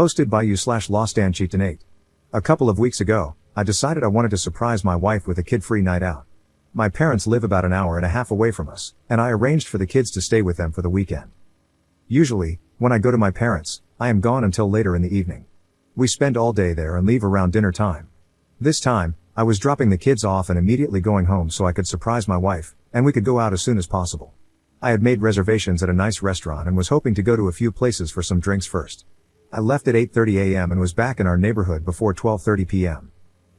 Hosted by you/LostAncheaton8. A couple of weeks ago, I decided I wanted to surprise my wife with a kid-free night out. My parents live about an hour and a half away from us, and I arranged for the kids to stay with them for the weekend. Usually, when I go to my parents', I am gone until later in the evening. We spend all day there and leave around dinner time. This time, I was dropping the kids off and immediately going home so I could surprise my wife, and we could go out as soon as possible. I had made reservations at a nice restaurant and was hoping to go to a few places for some drinks first. I left at 8:30 a.m. and was back in our neighborhood before 12:30 p.m.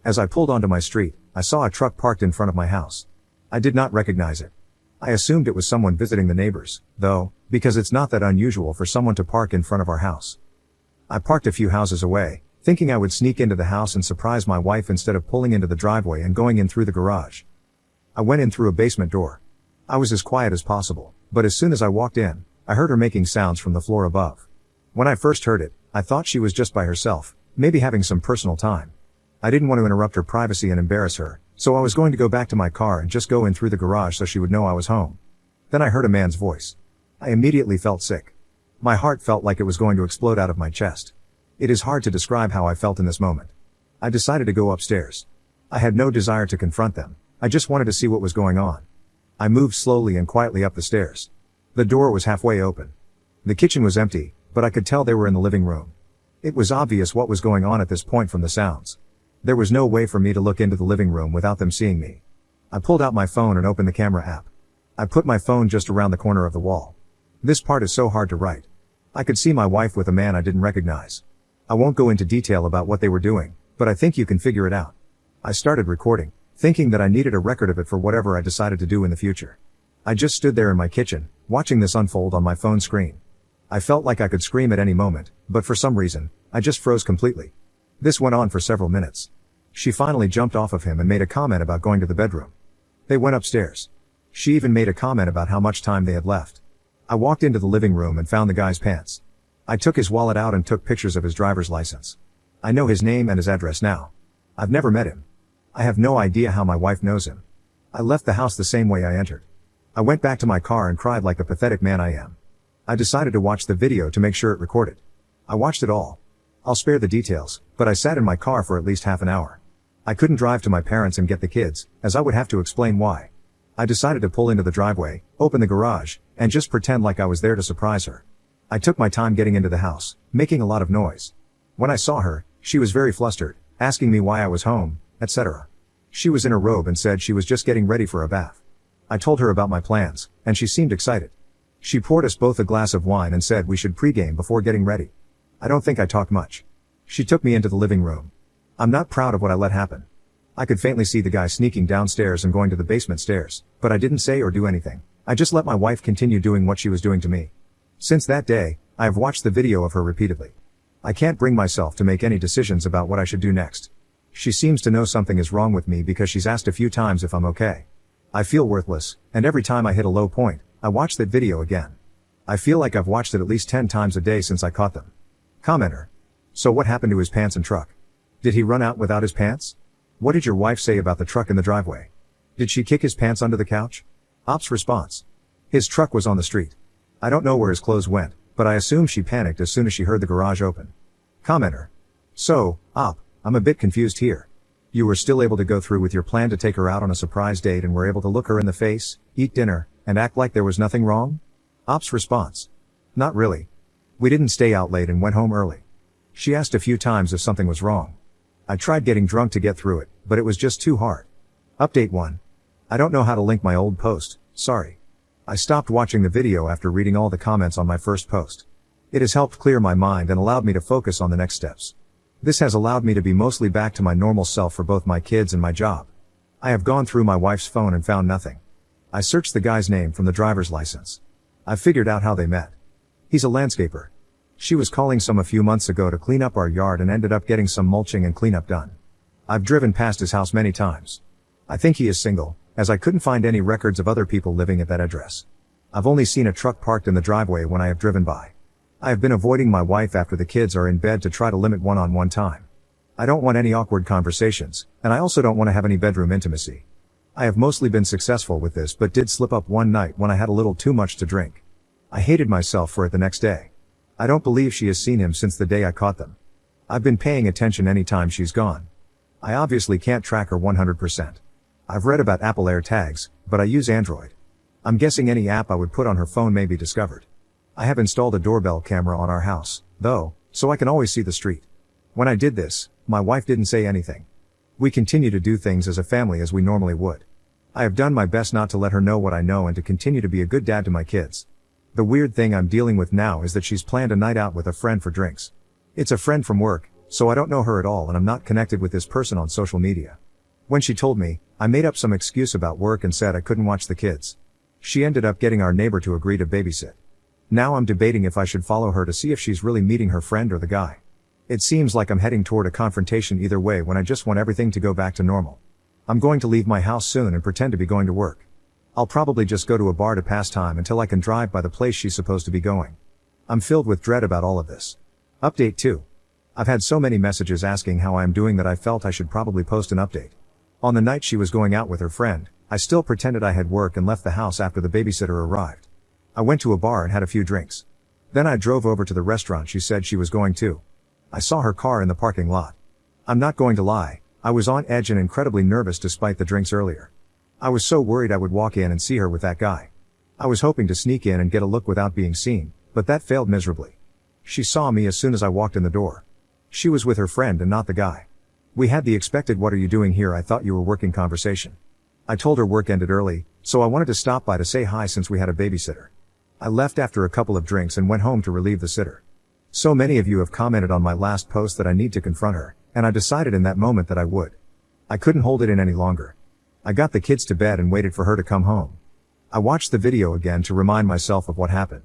As I pulled onto my street, I saw a truck parked in front of my house. I did not recognize it. I assumed it was someone visiting the neighbors, though, because it's not that unusual for someone to park in front of our house. I parked a few houses away, thinking I would sneak into the house and surprise my wife instead of pulling into the driveway and going in through the garage. I went in through a basement door. I was as quiet as possible, but as soon as I walked in, I heard her making sounds from the floor above. When I first heard it, I thought she was just by herself, maybe having some personal time. I didn't want to interrupt her privacy and embarrass her, so I was going to go back to my car and just go in through the garage so she would know I was home. Then I heard a man's voice. I immediately felt sick. My heart felt like it was going to explode out of my chest. It is hard to describe how I felt in this moment. I decided to go upstairs. I had no desire to confront them. I just wanted to see what was going on. I moved slowly and quietly up the stairs. The door was halfway open. The kitchen was empty, but I could tell they were in the living room. It was obvious what was going on at this point from the sounds. There was no way for me to look into the living room without them seeing me. I pulled out my phone and opened the camera app. I put my phone just around the corner of the wall. This part is so hard to write. I could see my wife with a man I didn't recognize. I won't go into detail about what they were doing, but I think you can figure it out. I started recording, thinking that I needed a record of it for whatever I decided to do in the future. I just stood there in my kitchen, watching this unfold on my phone screen. I felt like I could scream at any moment, but for some reason, I just froze completely. This went on for several minutes. She finally jumped off of him and made a comment about going to the bedroom. They went upstairs. She even made a comment about how much time they had left. I walked into the living room and found the guy's pants. I took his wallet out and took pictures of his driver's license. I know his name and his address now. I've never met him. I have no idea how my wife knows him. I left the house the same way I entered. I went back to my car and cried like the pathetic man I am. I decided to watch the video to make sure it recorded. I watched it all. I'll spare the details, but I sat in my car for at least half an hour. I couldn't drive to my parents and get the kids, as I would have to explain why. I decided to pull into the driveway, open the garage, and just pretend like I was there to surprise her. I took my time getting into the house, making a lot of noise. When I saw her, she was very flustered, asking me why I was home, etc. She was in a robe and said she was just getting ready for a bath. I told her about my plans, and she seemed excited. She poured us both a glass of wine and said we should pregame before getting ready. I don't think I talked much. She took me into the living room. I'm not proud of what I let happen. I could faintly see the guy sneaking downstairs and going to the basement stairs, but I didn't say or do anything. I just let my wife continue doing what she was doing to me. Since that day, I have watched the video of her repeatedly. I can't bring myself to make any decisions about what I should do next. She seems to know something is wrong with me because she's asked a few times if I'm okay. I feel worthless, and every time I hit a low point, I watch that video again. I feel like I've watched it at least 10 times a day since I caught them. Commenter. So what happened to his pants and truck? Did he run out without his pants? What did your wife say about the truck in the driveway? Did she kick his pants under the couch? Op's response. His truck was on the street. I don't know where his clothes went, but I assume she panicked as soon as she heard the garage open. Commenter. So, Op, I'm a bit confused here. You were still able to go through with your plan to take her out on a surprise date and were able to look her in the face, eat dinner, and act like there was nothing wrong? Op's response. Not really. We didn't stay out late and went home early. She asked a few times if something was wrong. I tried getting drunk to get through it, but it was just too hard. Update 1. I don't know how to link my old post, sorry. I stopped watching the video after reading all the comments on my first post. It has helped clear my mind and allowed me to focus on the next steps. This has allowed me to be mostly back to my normal self for both my kids and my job. I have gone through my wife's phone and found nothing. I searched the guy's name from the driver's license. I figured out how they met. He's a landscaper. She was calling some a few months ago to clean up our yard and ended up getting some mulching and cleanup done. I've driven past his house many times. I think he is single, as I couldn't find any records of other people living at that address. I've only seen a truck parked in the driveway when I have driven by. I have been avoiding my wife after the kids are in bed to try to limit one-on-one time. I don't want any awkward conversations, and I also don't want to have any bedroom intimacy. I have mostly been successful with this but did slip up one night when I had a little too much to drink. I hated myself for it the next day. I don't believe she has seen him since the day I caught them. I've been paying attention anytime she's gone. I obviously can't track her 100%. I've read about Apple AirTags, but I use Android. I'm guessing any app I would put on her phone may be discovered. I have installed a doorbell camera on our house, though, so I can always see the street. When I did this, my wife didn't say anything. We continue to do things as a family as we normally would. I have done my best not to let her know what I know and to continue to be a good dad to my kids. The weird thing I'm dealing with now is that she's planned a night out with a friend for drinks. It's a friend from work, so I don't know her at all and I'm not connected with this person on social media. When she told me, I made up some excuse about work and said I couldn't watch the kids. She ended up getting our neighbor to agree to babysit. Now I'm debating if I should follow her to see if she's really meeting her friend or the guy. It seems like I'm heading toward a confrontation either way when I just want everything to go back to normal. I'm going to leave my house soon and pretend to be going to work. I'll probably just go to a bar to pass time until I can drive by the place she's supposed to be going. I'm filled with dread about all of this. Update 2. I've had so many messages asking how I am doing that I felt I should probably post an update. On the night she was going out with her friend, I still pretended I had work and left the house after the babysitter arrived. I went to a bar and had a few drinks. Then I drove over to the restaurant she said she was going to. I saw her car in the parking lot. I'm not going to lie, I was on edge and incredibly nervous despite the drinks earlier. I was so worried I would walk in and see her with that guy. I was hoping to sneak in and get a look without being seen, but that failed miserably. She saw me as soon as I walked in the door. She was with her friend and not the guy. We had the expected "what are you doing here, I thought you were working" conversation. I told her work ended early, so I wanted to stop by to say hi since we had a babysitter. I left after a couple of drinks and went home to relieve the sitter. So many of you have commented on my last post that I need to confront her, and I decided in that moment that I would. I couldn't hold it in any longer. I got the kids to bed and waited for her to come home. I watched the video again to remind myself of what happened.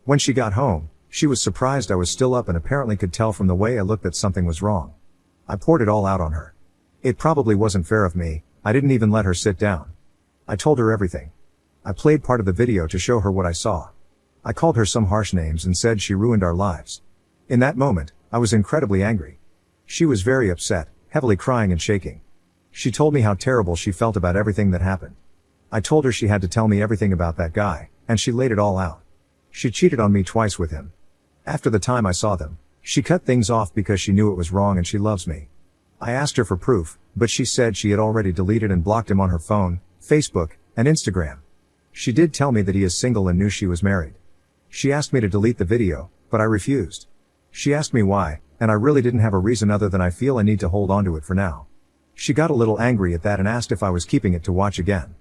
When she got home, she was surprised I was still up and apparently could tell from the way I looked that something was wrong. I poured it all out on her. It probably wasn't fair of me, I didn't even let her sit down. I told her everything. I played part of the video to show her what I saw. I called her some harsh names and said she ruined our lives. In that moment, I was incredibly angry. She was very upset, heavily crying and shaking. She told me how terrible she felt about everything that happened. I told her she had to tell me everything about that guy, and she laid it all out. She cheated on me twice with him. After the time I saw them, she cut things off because she knew it was wrong and she loves me. I asked her for proof, but she said she had already deleted and blocked him on her phone, Facebook, and Instagram. She did tell me that he is single and knew she was married. She asked me to delete the video, but I refused. She asked me why, and I really didn't have a reason other than I feel I need to hold on to it for now. She got a little angry at that and asked if I was keeping it to watch again.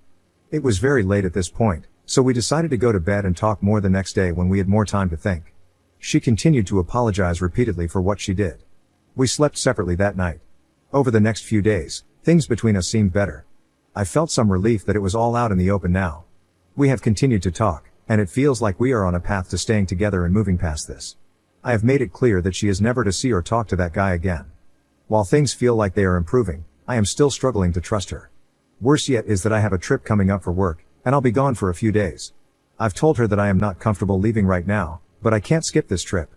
It was very late at this point, so we decided to go to bed and talk more the next day when we had more time to think. She continued to apologize repeatedly for what she did. We slept separately that night. Over the next few days, things between us seemed better. I felt some relief that it was all out in the open now. We have continued to talk, and it feels like we are on a path to staying together and moving past this. I have made it clear that she is never to see or talk to that guy again. While things feel like they are improving, I am still struggling to trust her. Worse yet is that I have a trip coming up for work, and I'll be gone for a few days. I've told her that I am not comfortable leaving right now, but I can't skip this trip.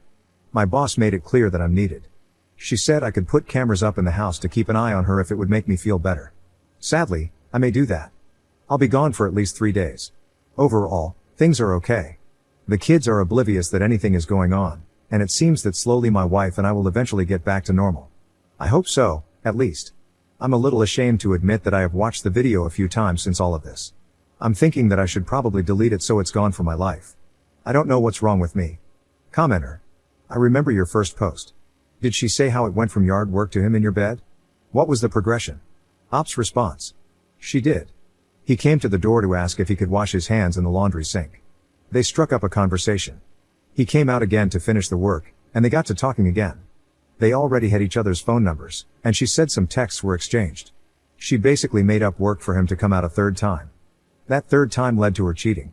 My boss made it clear that I'm needed. She said I could put cameras up in the house to keep an eye on her if it would make me feel better. Sadly, I may do that. I'll be gone for at least 3 days. Overall, things are okay. The kids are oblivious that anything is going on, and it seems that slowly my wife and I will eventually get back to normal. I hope so, at least. I'm a little ashamed to admit that I have watched the video a few times since all of this. I'm thinking that I should probably delete it so it's gone from my life. I don't know what's wrong with me. Commenter. I remember your first post. Did she say how it went from yard work to him in your bed? What was the progression? Ops response. She did. He came to the door to ask if he could wash his hands in the laundry sink. They struck up a conversation. He came out again to finish the work, and they got to talking again. They already had each other's phone numbers, and she said some texts were exchanged. She basically made up work for him to come out a third time. That third time led to her cheating.